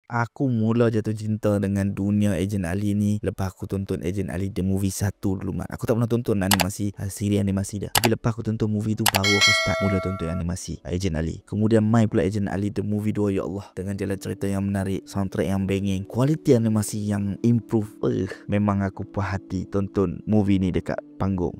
Aku mula jatuh cinta dengan dunia Agent Ali ni lepas aku tonton Agent Ali The Movie 1 dulu mat. Aku tak pernah tonton animasi, siri animasi dah. Tapi lepas aku tonton movie tu baru aku start mula tonton animasi Agent Ali. Kemudian main pula Agent Ali The Movie 2, ya Allah, dengan jalan cerita yang menarik, soundtrack yang banging, kualiti animasi yang improve. Memang aku puas hati tonton movie ni dekat panggung.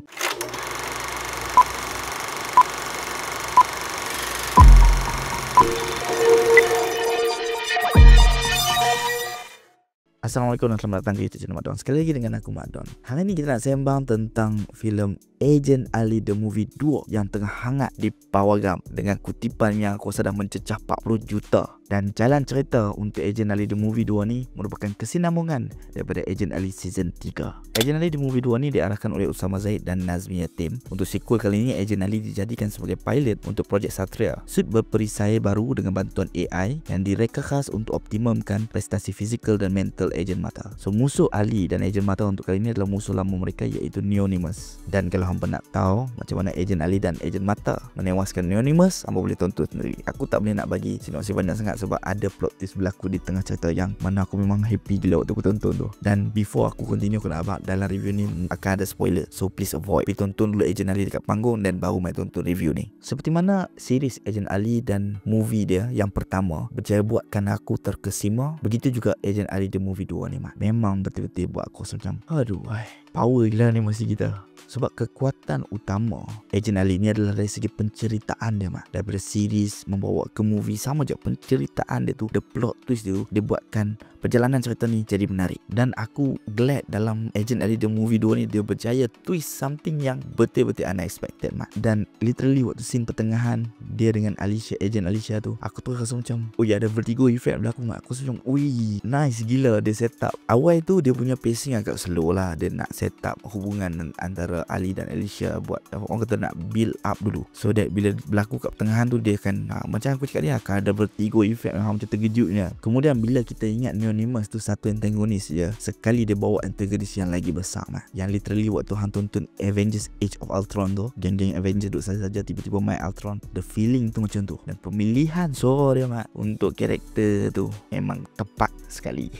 Assalamualaikum dan selamat datang ke YouTube channel Mak Don. Sekali lagi dengan aku Mak Don. Hari ni kita nak sembang tentang filem Agent Ali The Movie 2 yang tengah hangat di Pawagam dengan kutipan yang aku rasa dah mencecah 40 juta. Dan jalan cerita untuk Agent Ali The Movie 2 ni merupakan kesinambungan daripada Agent Ali Season 3. Agent Ali The Movie 2 ni diarahkan oleh Usama Zaid dan Nazmi Yatim. Untuk sequel kali ini, Agent Ali dijadikan sebagai pilot untuk projek Satria. Suit berperisai baru dengan bantuan AI yang direka khas untuk optimumkan prestasi fizikal dan mental Agent Mata. So musuh Ali dan Agent Mata untuk kali ini adalah musuh lama mereka, iaitu Neonimus. Dan kalau hampa nak tahu macam mana Agent Ali dan Agent Mata menewaskan Neonimus, hampa boleh tonton sendiri. Aku tak boleh nak bagi sinopsis banyak sangat sebab ada plot twist berlaku di tengah cerita yang mana aku memang happy gila waktu aku tonton tu. Dan before aku continue, aku nak abang dalam review ni akan ada spoiler, so please avoid. Pergi tonton dulu Agent Ali dekat panggung dan baru main tonton review ni. Seperti mana series Agent Ali dan movie dia yang pertama berjaya buatkan aku terkesima, begitu juga Agent Ali The Movie 2 ni mat. Memang betul-betul buat aku macam aduh, power gila animasi kita. Sebab kekuatan utama Agent Ali ni adalah dari segi penceritaan dia mat. Daripada series membawa ke movie, sama je penceritaan dia tu, the plot twist dia tu, dia buatkan perjalanan cerita ni jadi menarik. Dan aku glad dalam Agent Ali The Movie 2 ni dia berjaya twist something yang betul-betul unexpected mat. Dan literally waktu scene pertengahan dia dengan Alicia, Agent Alicia tu, aku tu rasa macam ada vertigo effect berlaku mat. Aku macam nice gila dia set up. Awal tu dia punya pacing agak slow lah. Dia nak set up hubungan antara Ali dan Alicia, buat orang kata nak build up dulu, so that bila berlaku kat pertengahan tu dia akan macam aku cakap, dia akan ada vertigo effect macam terkejutnya. Kemudian bila kita ingat Neonimus tu satu antagonis je, sekali dia bawa antagonis yang lagi besar mat. Yang literally waktu hang tonton Avengers Age of Ultron tu, geng-geng Avengers duduk saja-saja tiba-tiba main Ultron, the feeling tu macam tu. Dan pemilihan suara dia mat untuk karakter tu memang tepat sekali.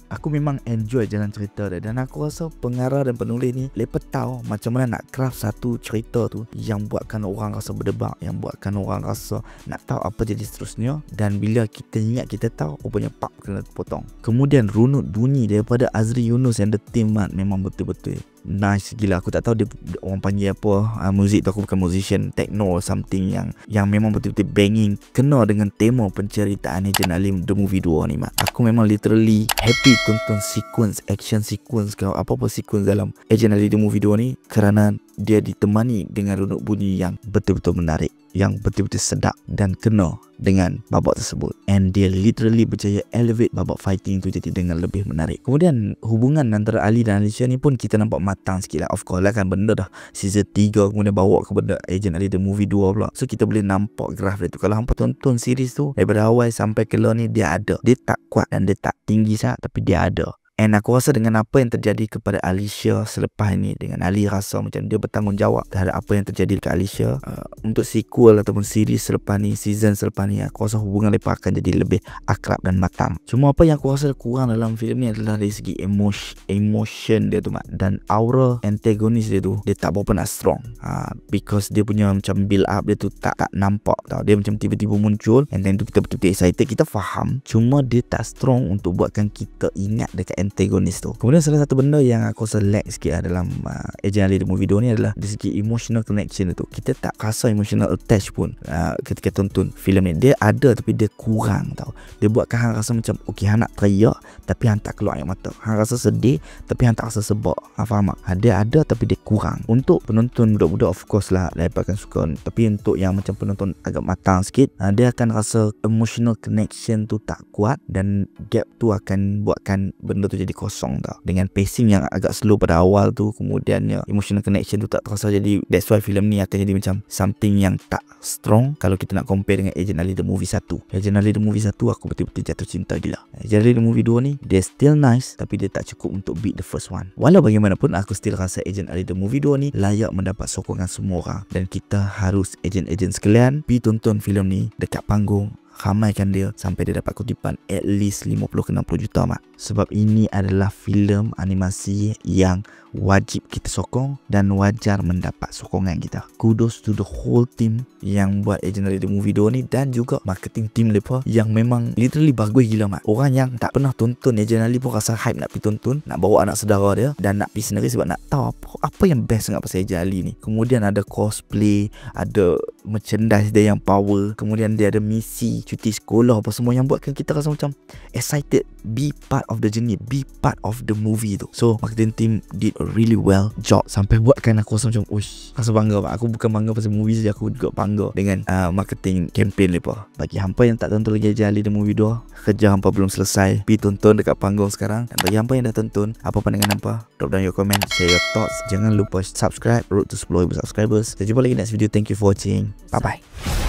Aku memang enjoy jalan cerita dia. Dan aku rasa pengarah dan penulis ni mereka tahu macam mana nak craft satu cerita tu yang buatkan orang rasa berdebar, yang buatkan orang rasa nak tahu apa jadi seterusnya. Dan bila kita ingat, kita tahu rupanya pak kena potong. Kemudian runut bunyi daripada Azri Yunus and the team mat memang betul-betul nice gila. Aku tak tahu dia orang panggil apa muzik tu, aku bukan musician, techno or something yang memang betul-betul banging, kena dengan tema penceritaan Agent Ali The Movie 2 ni mat. Aku memang literally happy tonton sequence, action sequence ke apa-apa sequence dalam Agent Ali The Movie 2 ni, kerana dia ditemani dengan runut bunyi yang betul-betul menarik, yang betul-betul sedap dan kena dengan babak tersebut. And dia literally berjaya elevate babak fighting tu jadi dengan lebih menarik. Kemudian hubungan antara Ali dan Alicia ni pun kita nampak matang sikit lah. Of course lah kan, benda dah season 3 kemudian bawa ke benda Agent Ali The Movie 2 pula. So kita boleh nampak graf dia tu. Kalau hampa tonton series tu daripada awal sampai ke ni, dia ada. Dia tak kuat dan dia tak tinggi sangat, tapi dia ada. And aku rasa dengan apa yang terjadi kepada Alicia selepas ni, dengan Ali rasa macam dia bertanggungjawab terhadap apa yang terjadi dekat Alicia, untuk sequel ataupun series selepas ni, season selepas ni, aku rasa hubungan mereka akan jadi lebih akrab dan matang. Cuma apa yang aku rasa kurang dalam filem ni adalah dari segi emotion dia tu mat. Dan aura antagonis dia tu, dia tak berapa nak strong, because dia punya macam build up dia tu tak nampak tau. Dia macam tiba-tiba muncul and then tu kita betul-betul excited, kita faham, cuma dia tak strong untuk buatkan kita ingat dekat antagonis tu. Kemudian salah satu benda yang aku rasa lag sikit dalam Agent Ali The Movie 2 ni adalah dari segi emotional connection tu. Kita tak rasa emotional attach pun ketika tonton filem ni. Dia ada tapi dia kurang tau. Dia buatkan hang rasa macam hang nak teriak tapi hang tak keluar air mata. Hang rasa sedih tapi hang tak rasa sebab. Faham tak? Dia ada tapi dia kurang. Untuk penonton budak-budak of course lah mereka akan suka. Tapi untuk yang macam penonton agak matang sikit, dia akan rasa emotional connection tu tak kuat, dan gap tu akan buatkan benda tu jadi kosong tau. Dengan pacing yang agak slow pada awal tu, kemudiannya emotional connection tu tak terasa. Jadi that's why filem ni akan jadi macam something yang tak strong kalau kita nak compare dengan Agent Ali The Movie 1. Agent Ali The Movie 1 aku betul-betul jatuh cinta gila. Agent Ali The Movie 2 ni dia still nice, tapi dia tak cukup untuk beat the first one. Walau bagaimanapun aku still rasa Agent Ali The Movie 2 ni layak mendapat sokongan semua orang. Dan kita harus agent-agent sekalian pergi tonton filem ni dekat panggung. ramaikan dia sampai dia dapat kutipan at least 50 ke 60 juta mak. Sebab ini adalah filem animasi yang wajib kita sokong dan wajar mendapat sokongan kita. Kudos to the whole team yang buat Agent Ali The Movie 2 ni, dan juga marketing team mereka yang memang literally bagus gila mak. Orang yang tak pernah tonton Agent Ali pun rasa hype nak pergi tonton, nak bawa anak saudara dia dan nak pergi sendiri sebab nak tahu apa yang best sangat pasal Agent Ali ni. Kemudian ada cosplay, ada merchandise dia yang power, kemudian dia ada misi cuti sekolah apa semua yang buatkan kita rasa macam excited, be part of the journey, be part of the movie tu. So marketing team did a really well job sampai buatkan aku rasa macam uish, rasa bangga pak. Aku bukan bangga pasal movie saja, aku juga bangga dengan marketing campaign mereka. Bagi hampa yang tak tonton lagi Agent Ali The Movie 2, kerja hampa belum selesai, pergi tonton dekat panggung sekarang. Dan bagi hampa yang dah tonton, apa pandangan hampa? Drop down your comment, share your thoughts. Jangan lupa subscribe, road to 10,000 subscribers. Kita jumpa lagi next video. Thank you for watching. Bye bye.